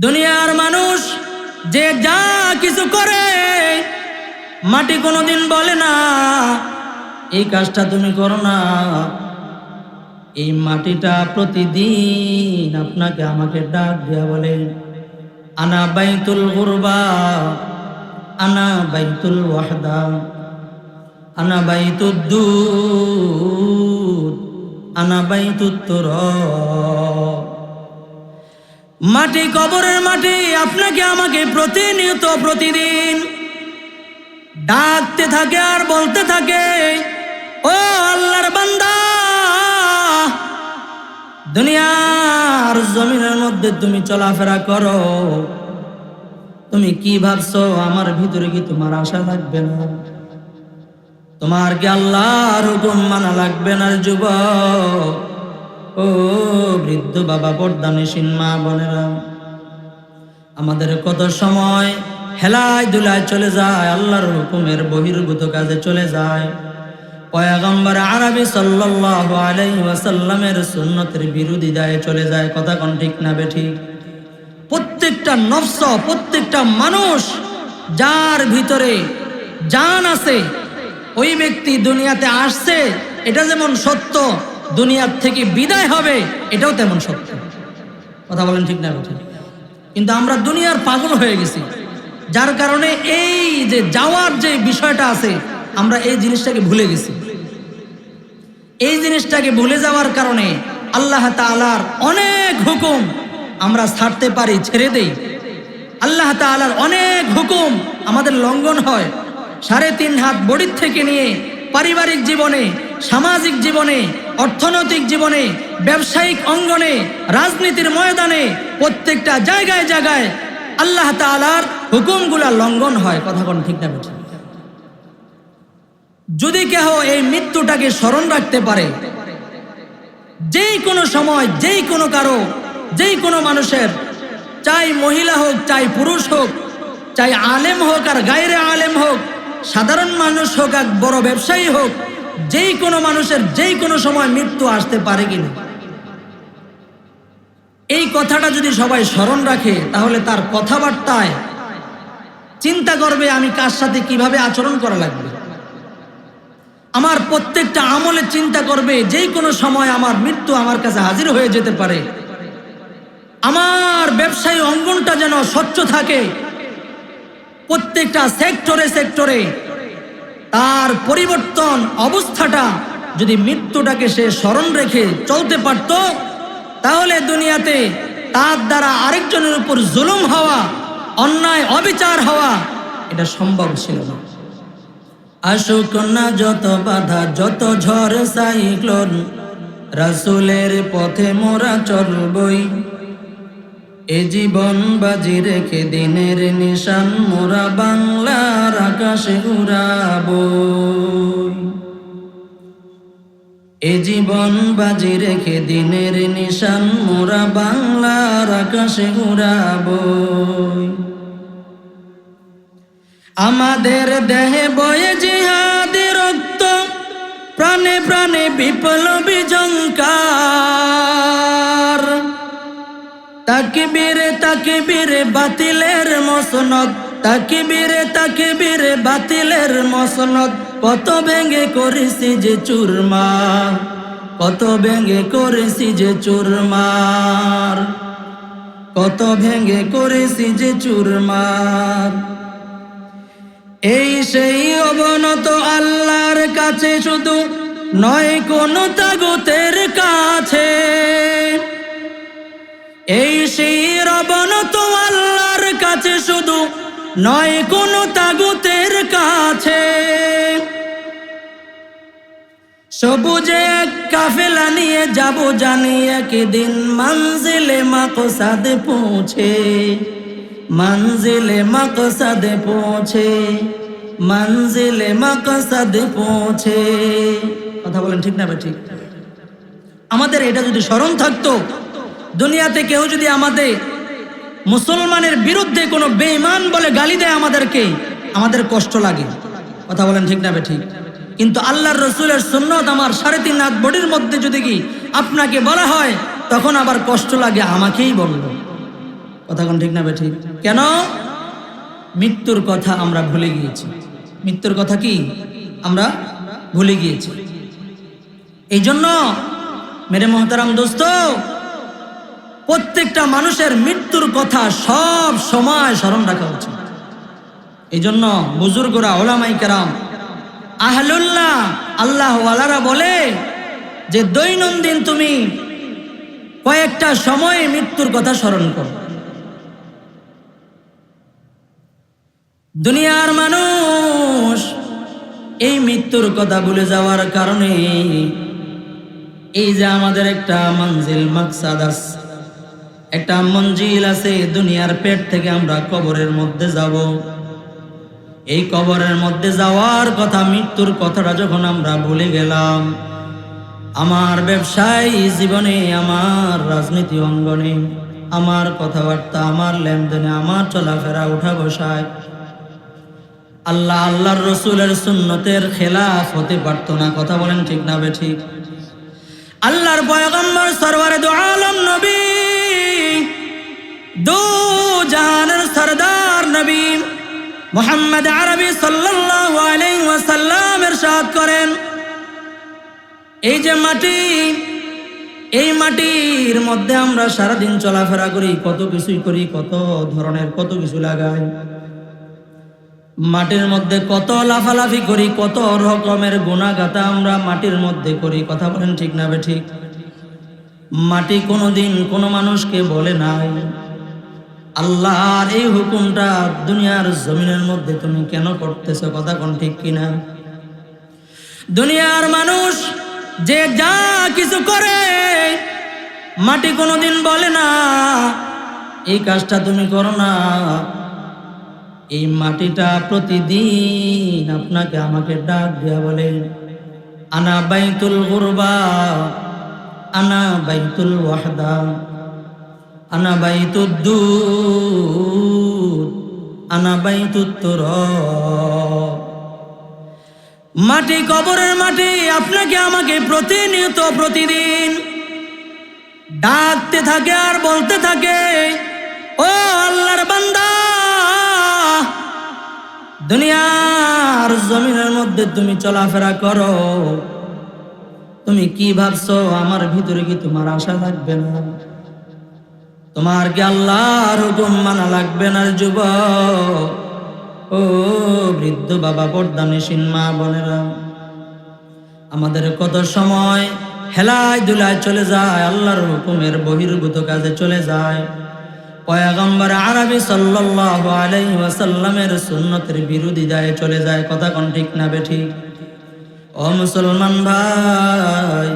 দুনিয়ার মানুষ যে যা কিছু করে মাটি কোনোদিন বলে না এই কাজটা তুমি করো না। এই মাটিটা প্রতিদিন আপনাকে আমাকে ডাক দেয়া বলে, আনা বাইতুল গুরবা, আনা বাইতুল ওয়াহদা, আনা বাইতুদ দুদ, আনা বাইতুত তুরাব। মাটি, কবরের মাটি আপনাকে আমাকে প্রতিনিয়ত প্রতিদিন ডাকতে থাকে আর বলতে থাকে, ও আল্লাহর বান্দা, দুনিয়ার জমিনের মধ্যে তুমি চলাফেরা করো, তুমি কি ভাবছো আমার ভিতরে কি তোমার আশা লাগবে না? তোমার কি আল্লাহর হুকুম মানা লাগবে না? যুবক ও বৃদ্ধ বাবা, পর্দানিসীন মা বোনেরা, আমাদের কত সময় হেলায় দুলায় চলে যায়, আল্লাহর হুকুমের বহির্ভূত কাজে চলে যায়, পয়গম্বর আরবি সাল্লাল্লাহু আলাইহি ওয়াসাল্লামের সুন্নতের বিরোধিতায় চলে যায়। কথা কোন ঠিক না বেঠিক? প্রত্যেকটা নফস, প্রত্যেকটা মানুষ যার ভিতরে জান আছে, ওই ব্যক্তি দুনিয়াতে আসছে এটা যেমন সত্য, দুনিয়ার থেকে বিদায় হবে এটাও তেমন সত্য। কথা বলেন ঠিক না বেঠিক? কিন্তু আমরা দুনিয়ার পাগল হয়ে গেছি, যার কারণে এই যে যাওয়ার যে বিষয়টা আছে আমরা এই জিনিসটাকে ভুলে গেছি। এই জিনিসটাকে ভুলে যাওয়ার কারণে আল্লাহ তাআলার অনেক হুকুম আমরা ছাড়তে পারি, ছেড়ে দেই। আল্লাহ তাআলার অনেক হুকুম আমাদের লঙ্ঘন হয়। 3.5 হাত বডির থেকে নিয়ে পারিবারিক জীবনে, সামাজিক জীবনে, অর্থনৈতিক জীবনে, ব্যবসায়িক অঙ্গনে, রাজনীতির ময়দানে, প্রত্যেকটা জায়গায় জায়গায় আল্লাহ তাআলার হুকুমগুলা লঙ্ঘন হয়। কথা কোন ঠিক না বেঠিক? যদি কেহ এই মৃত্যুটাকে স্মরণ রাখতে পারে, যেই কোনো সময়, যেই কোনো কারো, যেই কোনো মানুষের, চাই মহিলা হোক, চাই পুরুষ হোক, চাই আলেম হোক আর গায়রে আলেম হোক, সাধারণ মানুষ হোক আর বড় ব্যবসায়ী হোক, যেই কোনো মানুষের যেই কোনো সময় মৃত্যু আসতে পারে কিনা, এই কথাটা যদি সবাই স্মরণ রাখে তাহলে তার কথাবার্তায় চিন্তা করবে আমি কার সাথে কিভাবে আচরণ করা লাগবে। আমার প্রত্যেকটা আমলে চিন্তা করবে যেই কোনো সময় আমার মৃত্যু আমার কাছে হাজির হয়ে যেতে পারে। আমার ব্যবসায়ী অঙ্গনটা যেন স্বচ্ছ থাকে, প্রত্যেকটা সেক্টরে সেক্টরে তার পরিবর্তন অবস্থাটা যদি মৃত্যুটাকে সে স্মরণ রেখে চলতে পারত, তাহলে দুনিয়াতে তার দ্বারা আরেকজনের উপর জুলুম হওয়া, অন্যায় অবিচার হওয়া এটা সম্ভব ছিল না। আসুক না যত বাধা, যত ঝড় সাইক্লোন, রাসূলের পথে মোরা চলবই। এ জীবন বাজি রেখে দিনের নিশান মোরা বাংলার আকাশে উড়াবই। এ জীবন বাজি রেখে দিনের নিশান মোরা বাংলার আকাশে উড়াবই। আমাদের দেহে বয়ে জিহাদি রক্ত, প্রাণে প্রাণে বিপ্লবী ঝংকার। তাকবীরে তাকবীরে বাতিলের মসনদ, তাকবীরে তাকবীরে বাতিলের মসনদ, কত ভেঙে করেছি যে চুরমার, কত ভেঙে করেছি যে চুরমার, কত ভেঙে করেছি যে চুরমার। এই সেই অবনত আল্লাহর কাছে, শুধু নয় কোন তাগুতের কাছে। এই সেই অবনত আল্লাহর কাছে, শুধু নয় কোন তাগুতের কাছে। সবুজে এক কাফেলা নিয়ে যাব জানি একদিন মঞ্জিলে মাকসাদ পৌঁছে, মঞ্জিলে মাকসাদ পৌঁছে, মঞ্জিলে মাকসাদ পৌঁছে। কথা বলেন ঠিক না ঠিক? আমাদের এটা যদি স্মরণ থাকতো, দুনিয়াতে কেউ যদি আমাদের মুসলমানের বিরুদ্ধে কোনো বেঈমান বলে গালি দেয় আমাদেরকে, আমাদের কষ্ট লাগে। কথা বলেন ঠিক না ঠিক? কিন্তু আল্লাহর রসুলের সুন্নত আমার 3.5 হাত বডির মধ্যে যদি কি আপনাকে বলা হয়, তখন আবার কষ্ট লাগে আমাকেই বলল। কথা কোন ঠিক না বেঠিক? কেন? মৃত্যুর কথা আমরা ভুলে গিয়েছি। মৃত্যুর কথা কি আমরা ভুলে গিয়েছি। এই জন্য মেরে মোহতারাম দোস্ত, প্রত্যেকটা মানুষের মৃত্যুর কথা সব সময় স্মরণ রাখা উচিত। এই জন্য বুজুর্গরা, ওলামাই কেরাম, আহলুল্লাহ, আল্লাহ ওয়ালারা বলে যে দৈনন্দিন তুমি কয়েকটা সময়ে মৃত্যুর কথা স্মরণ করো। দুনিয়ার মানুষ এই মৃত্যুর কথা ভুলে যাওয়ার কারণে এই যে আমাদের একটা মঞ্জিল মাকসাদ আছে, একটা মঞ্জিল আছে, দুনিয়ার পেট থেকে আমরা কবরের মধ্যে যাব। এই কবরের মধ্যে যাওয়ার কথা, মৃত্যুর কথাটা যখন আমরা ভুলে গেলাম, আমার ব্যবসায়ী জীবনে, আমার রাজনীতি অঙ্গনে, আমার কথাবার্তা, আমার লেনদেনে, আমার চলাফেরা, উঠা বসায় আল্লাহ আল্লাহর রসুলের সুন্নতের খেলাফ হতে পারতো না। কথা বলেন ঠিক না বেঠিক? আল্লাহর পয়গম্বর সরওয়ারে দু আলম নবী, দু জাহানের সরদার নবী মুহাম্মদ আরবি সাল্লাল্লাহু আলাইহি ওয়াসাল্লাম ইরশাদ করেন, এই যে মাটি, এই মাটির মধ্যে আমরা সারাদিন চলাফেরা করি, কত কিছুই করি, কত ধরনের কত কিছু লাগাই, মাটির মধ্যে কত লাফালাফি করি, কত রকমের গুনাহগাতা আমরা মাটির মধ্যে করি। কথা বলেন ঠিক না বেঠিক? মাটি কোনোদিন কোনো মানুষকে বলে নাই আল্লাহর এই হুকুমটা দুনিয়ার জমিনের মধ্যে তুমি কেন করতেছো? কথা কোন ঠিক কিনা? দুনিয়ার মানুষ যে যা কিছু করে মাটি কোনোদিন বলে না এই কাজটা তুমি করো না। এই মাটিটা প্রতিদিন আপনাকে আমাকে ডাক দিয়া বলে, আনা বাইতুল গুরবা, আনা বাইতুল ওয়াহদা, আনা বাইতুদ দুদ, আনা বাইতুত তুরাব। মাটি, কবরের মাটি আপনাকে আমাকে প্রতিনিয়ত প্রতিদিন ডাকতে থাকে আর বলতে থাকে, ও আল্লাহর বান্দা, দুনিয়ার জমিনের মধ্যে তুমি চলাফেরা করো, তুমি কি ভাবছো আমার ভিতরে কি তোমার আশা লাগবে না? তোমার কি আল্লাহর হুকুম মানা লাগবে না? যুবক ও বৃদ্ধ বাবা, পর্দানিসীন মা বোনেরা, আমাদের কত সময় হেলায় দুলায় চলে যায়, আল্লাহর হুকুমের বহির্ভূত কাজে চলে যায়, পয়গম্বর আরবি সাল্লাল্লাহু আলাইহি ওয়াসাল্লামের সুন্নতের বিরোধিতায় চলে যায়। কথা কোন ঠিক না বেঠিক? ও মুসলমান ভাই,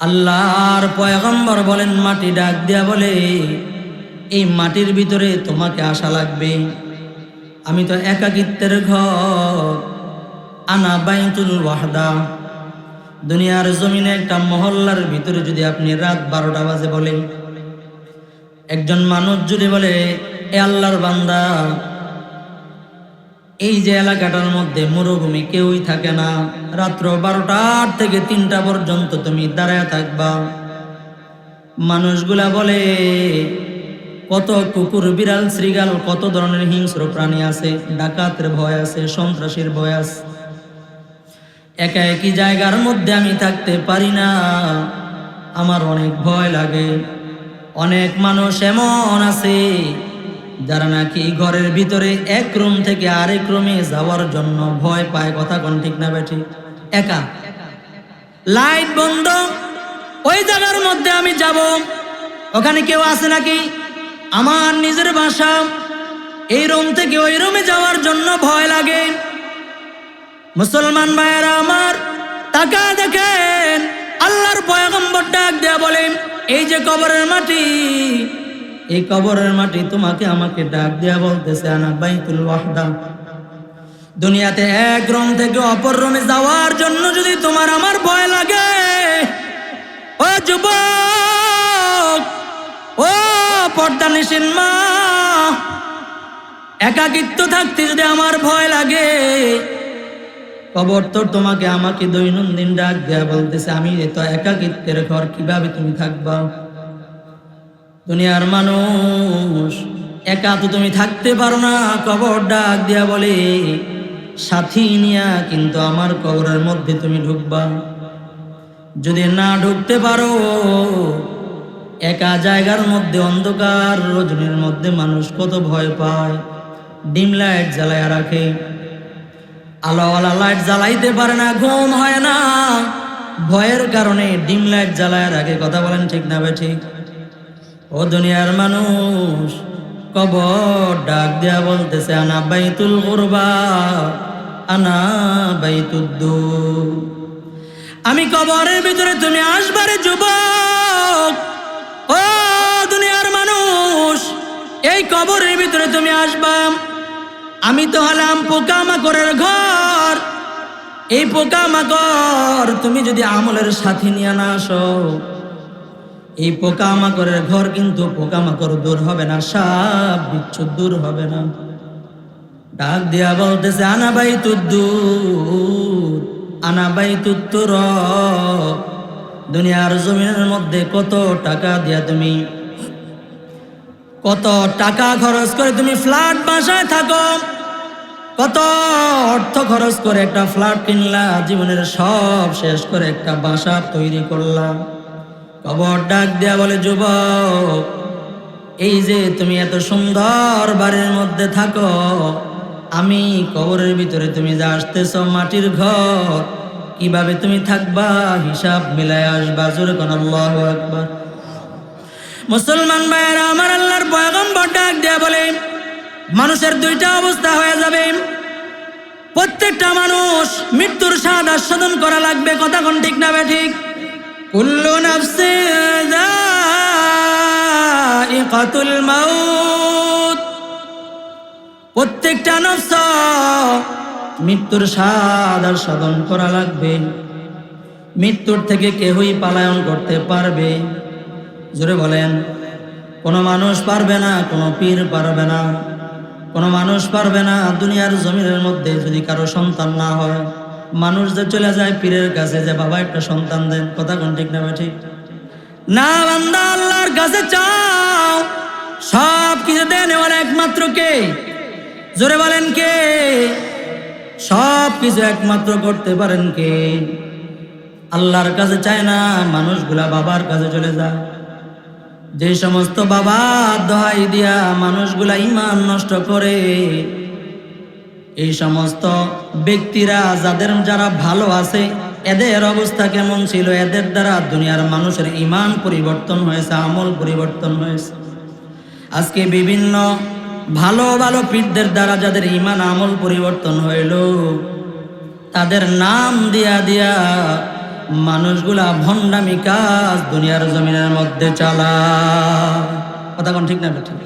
আল্লাহর পয়গম্বর বলেন, মাটি ডাক দিয়া বলে, এই মাটির ভিতরে তোমাকে আশা লাগবে। আমি তো একাকিত্বের ঘর, আনা বাইতুল ওয়াহদা। দুনিয়ার জমিনে একটা মহল্লার ভিতরে যদি আপনি রাত 12টা বাজে বলে, একজন মানুষ যদি বলে, এ আল্লাহর বান্দা, এই যে এলাকাটার মধ্যে মরুভূমি, কেউই থাকে না, রাত্র 12টা থেকে 3টা পর্যন্ত তুমি দাঁড়ায় থাকবা। মানুষগুলা বলে, কত কুকুর, বিড়াল, শ্রীগাল, কত ধরনের হিংস্র প্রাণী আছে, ডাকাতের ভয় আছে, সন্ত্রাসীর ভয় আছে, একা একই জায়গার মধ্যে আমি থাকতে পারি না, আমার অনেক ভয় লাগে। অনেক মানুষ এমন আছে যারা নাকি ঘরের ভিতরে এক রুম থেকে আরেক রুমে যাওয়ার জন্য ভয় পায়। কথা কোন ঠিক না বেঠিক? একা, লাইট বন্ধ, ওই জায়গার মধ্যে আমি যাব, ওখানে কেউ আছে নাকি? আমার নিজের বাসা, এই রুম থেকে ওই রুমে যাওয়ার জন্য ভয় লাগে। মুসলমান ভাইয়েরা আমার, তাকা দেখেন, আল্লাহর পয়গম্বর ডাক দেয়া বলেন, এই যে কবরের মাটি, এই কবরের মাটি তোমাকে আমাকে ডাক দেয়া বলতেছে, আনা বাইতুল ওয়াহদা। দুনিয়াতে এক রুম থেকে অপর রুমে যাওয়ার জন্য যদি তোমার আমার ভয় লাগে, ও যুবক, ও পর্দানিসীন মা, একাকিত্ব থাকতে যদি আমার ভয় লাগে, কবর তো তোমাকে আমাকে দৈনন্দিন ডাক দেয়া বলতেছে, আমি তো একাকিত্বের ঘর, কিভাবে তুমি থাকবা? দুনিয়ার মানুষ, একা তো তুমি থাকতে পারো না। কবর ডাক দিয়া বলে, সাথী নিয়া কিন্তু আমার কবরের মধ্যে তুমি ঢুকবা। যদি না ঢুকতে পারো, একা জায়গার মধ্যে অন্ধকার রজনীর মধ্যে মানুষ কত ভয় পায়। ডিম লাইট জ্বালায় রাখে, আলোওয়ালা লাইট জ্বালাইতে পারে না, ঘুম হয় না, ভয়ের কারণে ডিম লাইট জ্বালায় রাখে। কথা বলেন ঠিক না ঠিক? ও দুনিয়ার মানুষ, কবর ডাক দেয়া বলতেছে, আনা বাইতুল কুরবা, আনা বাইতুদ্দুর। আমি কবরের ভিতরে, তুমি আসবারে যুবক। ও দুনিয়ার মানুষ, এই কবরের ভিতরে তুমি আসবা। আমি তো হলাম পোকামাকড়ের ঘর। এই পোকামাকড় তুমি যদি আমলের সাথী নিয়ে না আসো, এই পোকামাকড়ের ঘর কিন্তু পোকামাকড় দূর হবে না, সাপ বিচ্ছু দূর হবে না। ডাক দিয়া বলতেছে, আনা বাইতুদ্দুর, আনা বাইতুত্তুর। দুনিয়ার জমিনের মধ্যে কত টাকা দিয়া তুমি, কত টাকা খরচ করে তুমি ফ্ল্যাট বাসায় থাকো, কত অর্থ খরচ করে একটা ফ্ল্যাট কিনলা, জীবনের সব শেষ করে একটা বাসা তৈরি করলাম। কবর ডাক দেয়া বলে, যুবক, এই যে তুমি এত সুন্দর বাড়ির মধ্যে থাকো, আমি কবরের ভিতরে তুমি যা আসতেছ, মাটির ঘর, কিভাবে তুমি থাকবা হিসাব মিলায় আসবা। জোরে কোন আল্লাহু আকবার। মুসলমান ভাইয়েরা আমার, আল্লাহর পয়গম্বর ডাক দেয়া বলে, মানুষের দুইটা অবস্থা হয়ে যাবে। প্রত্যেকটা মানুষ মৃত্যুর স্বাদ আস্বাদন করা লাগবে। কথা কোন ঠিক না ঠিক? কুল্লু নাফসিন যায়িকাতুল মাউত। প্রত্যেকটা নফস মৃত্যুর স্বাদ আস্বাদন করা লাগবে। মৃত্যুর থেকে কেউই পলায়ন করতে পারবে? জোরে বলেন। কোনো মানুষ পারবে না, কোনো পীর পারবে না, কোনো মানুষ পারবে না। দুনিয়ার জমিনের মধ্যে যদি কারো সন্তান না হয়, মানুষ যে চলে যায় পীরের কাছে, যে বাবা একটা সন্তান দেন। কথা কোন ঠিক না ঠিক? না বান্দা, আল্লাহর কাছে চাও, সব কিছু দেন এবার একমাত্র কে? জোরে বলেন কে? সব কিছু একমাত্র করতে পারেন কে? আল্লাহর কাছে চায় না, মানুষগুলা বাবার কাছে চলে যায়। যে সমস্ত বাবা দোহাই দিয়া মানুষগুলা ঈমান নষ্ট করে, এই সমস্ত ব্যক্তিরা যারা ভালো আছে, এদের অবস্থা কেমন ছিল? এদের দ্বারা দুনিয়ার মানুষের ঈমান পরিবর্তন হয়েছে, আমল পরিবর্তন হয়েছে। আজকে বিভিন্ন ভালো ভালো পীরদের দ্বারা যাদের ঈমান আমল পরিবর্তন হইল, তাদের নাম দিয়া দিয়া মানুষগুলা ভণ্ডামি কাজ দুনিয়ার জমিনের মধ্যে চালায়। কথা কোন ঠিক না ঠিক?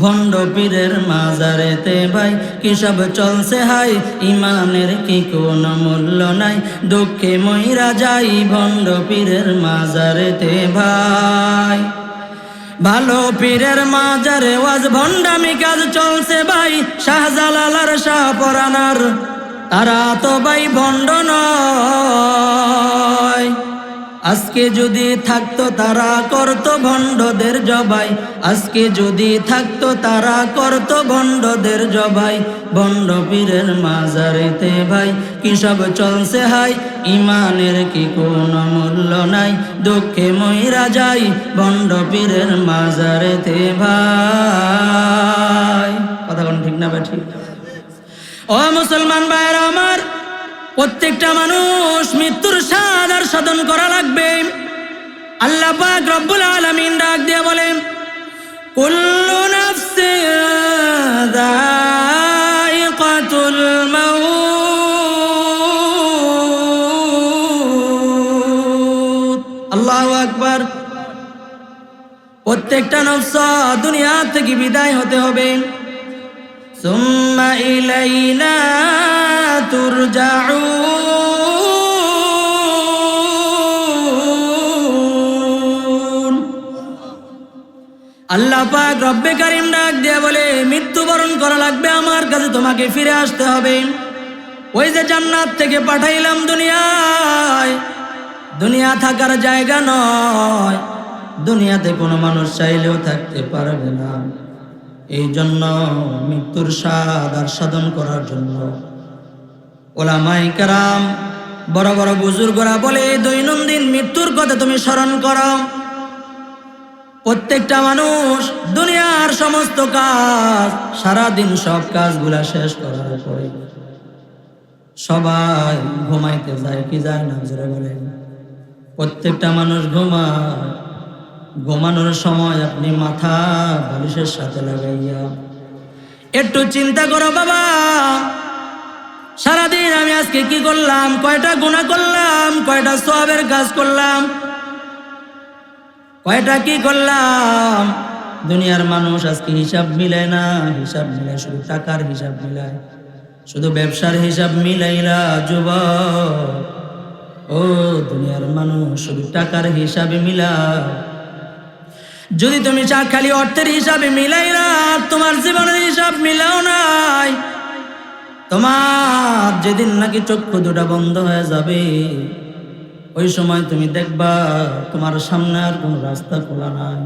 ভণ্ড পীরের মাজারেতে ভাই কি সব চলছে হাই, ইমানের কি কোনো মূল্য নাই, দুঃখে মইরা যাই ভণ্ড পীরের মাজারেতে ভাই। ভালো পীরের মাজারে ওয়াজ ভণ্ডামি কাজ চলছে ভাই, শাহজালাল আর শাহপরানার তারা তো ভাই ভণ্ড নয়। আজকে যদি থাকতো তারা করতো ভণ্ডদের জবাই, আজকে যদি থাকতো তারা করতো ভণ্ডদের জবাই। ভণ্ড পীরের মাজারেতে ভাই কি সব চলছে হাই, ইমানের কি কোনো মূল্য নাই, দুঃখে মইরা যাই ভণ্ড পীরের মাজারেতে ভাই। কথা কোন ঠিক না ভাই ঠিক? ও মুসলমান ভাইরা আমার, প্রত্যেকটা মানুষ মৃত্যুর স্বাদ আস্বাদন করা লাগবে। আল্লাহ পাক রব্বুল আলামিন ডাক দিয়ে বলেন, কুল্লু নাফসিন যায়িকাতুল মাউত। আল্লাহু আকবার। প্রত্যেকটা নফস দুনিয়া থেকে বিদায় হতে হবে। সুম্মা ইলাইনা তুরজাউন। আল্লাহ পাক রব্বে কারিম ডাক দিয়ে বলে, মৃত্যুবরণ করা লাগবে, আমার কাছে তোমাকে ফিরে আসতে হবে। ওই যে জান্নাত থেকে পাঠাইলাম দুনিয়ায়, দুনিয়া থাকার জায়গা নয়, দুনিয়াতে কোনো মানুষ চাইলেও থাকতে পারবে না। এই জন্য মৃত্যুর স্বাদ আস্বাদন করার জন্য ওলামায়ে কেরাম বড় বড় বুজুর্গরা বলে দৈনন্দিন মৃত্যুর কথা তুমি স্মরণ করো। প্রত্যেকটা মানুষ দুনিয়ার সমস্ত কাজ সারাদিন সব কাজগুলা শেষ করার পরে সবাই ঘুমাইতে যায় কি যায় না জোরে বলেন? প্রত্যেকটা মানুষ ঘুমায়। ঘুমানোর সময় আপনি মাথা বালিশের সাথে লাগাইয়া একটু চিন্তা করো বাবা, সারাদিন আমি আজকে কি করলাম, কয়টা গুনাহ করলাম, কয়টা সওয়াবের কাজ করলাম, কয়টা কি করলাম। দুনিয়ার মানুষ আজকে হিসাব মিলায় না, হিসাব মিলায় শুধু টাকার হিসাব মিলায়, শুধু ব্যবসার হিসাব মিলাইলা যুবক। ও দুনিয়ার মানুষ শুধু টাকার হিসাবে মিলায়। যদি তুমি খালি অর্থের হিসাবে মিলাইলা, তোমার জীবনের হিসাব মিলাও নাই, তোমার যেদিন নাকি চক্ষু দুটা বন্ধ হয়ে যাবে ওই সময় তুমি দেখবা তোমার সামনে আর কোনো রাস্তা খোলা নাই।